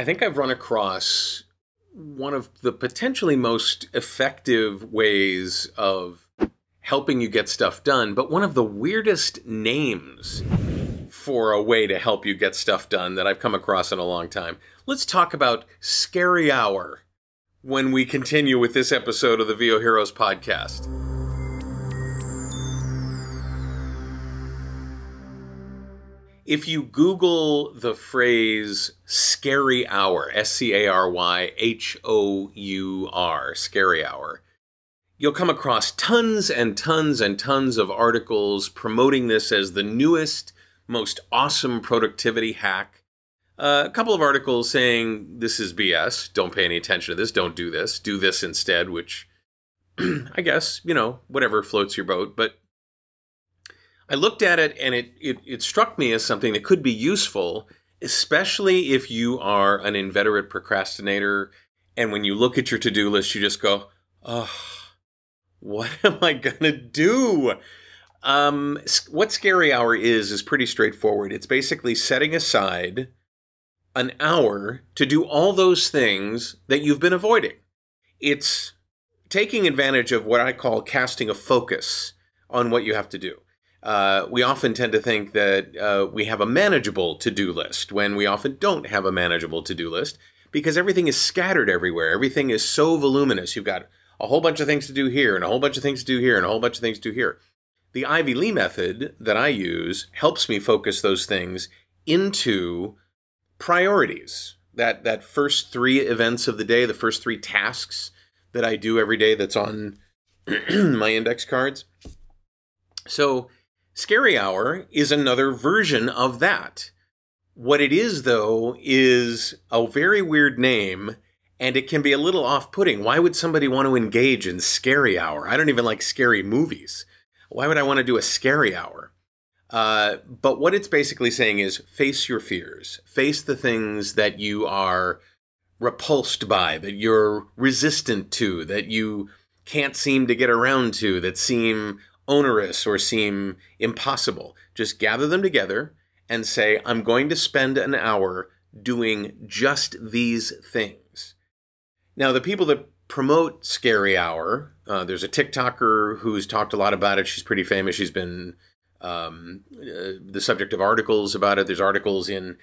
I think I've run across one of the potentially most effective ways of helping you get stuff done, but one of the weirdest names for a way to help you get stuff done that I've come across in a long time. Let's talk about Scary Hour when we continue with this episode of the VOHeroes podcast. If you Google the phrase Scary Hour, S-C-A-R-Y-H-O-U-R, Scary Hour, you'll come across tons and tons and tons of articles promoting this as the newest, most awesome productivity hack. A couple of articles saying this is BS, don't pay any attention to this, don't do this instead, which I guess, whatever floats your boat. But I looked at it and it struck me as something that could be useful, especially if you are an inveterate procrastinator. And when you look at your to-do list, you just go, oh, what am I going to do? What Scary Hour is pretty straightforward. It's basically setting aside an hour to do all those things that you've been avoiding. It's taking advantage of what I call casting a focus on what you have to do. We often tend to think that we have a manageable to-do list when we often don't have a manageable to-do list because everything is scattered everywhere. Everything is so voluminous. You've got a whole bunch of things to do here and a whole bunch of things to do here and a whole bunch of things to do here. The Ivy Lee method that I use helps me focus those things into priorities. That first 3 events of the day, the first 3 tasks that I do every day that's on my index cards. So Scary Hour is another version of that. What it is, though, is a very weird name, and it can be a little off-putting. Why would somebody want to engage in Scary Hour? I don't even like scary movies. Why would I want to do a Scary Hour? But what it's basically saying is face your fears. Face the things that you are repulsed by, that you're resistant to, that you can't seem to get around to, that seem onerous or seem impossible. Just gather them together and say, I'm going to spend an hour doing just these things. Now, the people that promote Scary Hour, there's a TikToker who's talked a lot about it. She's pretty famous. She's been the subject of articles about it. There's articles in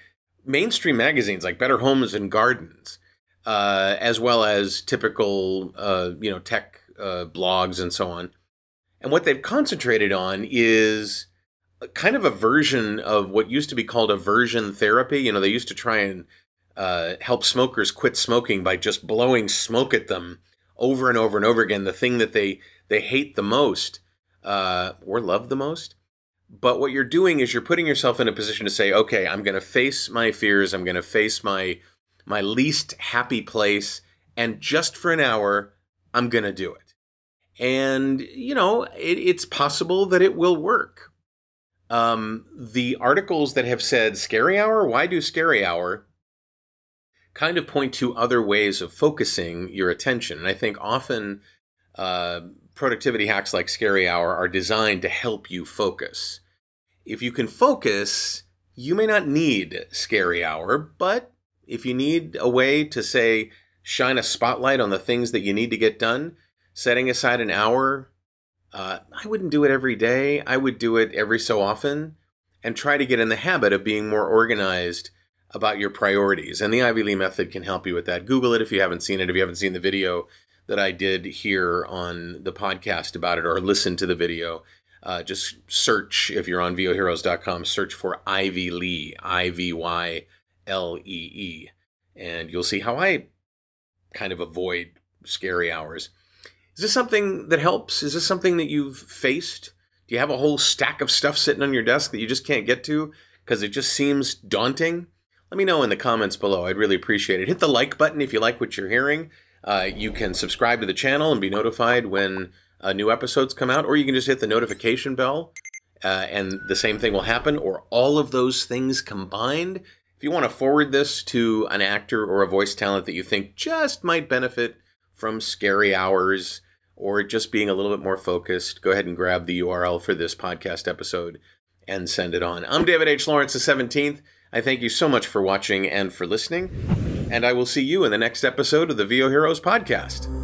mainstream magazines like Better Homes and Gardens, as well as typical, tech blogs and so on. And what they've concentrated on is kind of a version of what used to be called aversion therapy. They used to try and help smokers quit smoking by just blowing smoke at them over and over and over again, the thing that they hate the most or love the most. But what you're doing is you're putting yourself in a position to say, okay, I'm going to face my fears. I'm going to face my least happy place. And just for an hour, I'm going to do it. And, it's possible that it will work. The articles that have said Scary Hour, why do Scary Hour, kind of point to other ways of focusing your attention. And I think often productivity hacks like Scary Hour are designed to help you focus. If you can focus, you may not need Scary Hour, but if you need a way to, say, shine a spotlight on the things that you need to get done, setting aside an hour, I wouldn't do it every day. I would do it every so often and try to get in the habit of being more organized about your priorities. And the Ivy Lee method can help you with that. Google it if you haven't seen it. If you haven't seen the video that I did here on the podcast about it, or listen to the video, just search, if you're on VOHeroes.com, search for Ivy Lee, I-V-Y-L-E-E. And you'll see how I kind of avoid scary hours. Is this something that helps? Is this something that you've faced? Do you have a whole stack of stuff sitting on your desk that you just can't get to because it just seems daunting? Let me know in the comments below. I'd really appreciate it. Hit the like button if you like what you're hearing. You can subscribe to the channel and be notified when new episodes come out, or you can just hit the notification bell and the same thing will happen, or all of those things combined. If you want to forward this to an actor or a voice talent that you think just might benefit from scary hours or just being a little bit more focused, go ahead and grab the URL for this podcast episode and send it on. I'm David H. Lawrence the 17th. I thank you so much for watching and for listening. And I will see you in the next episode of the VOHeroes podcast.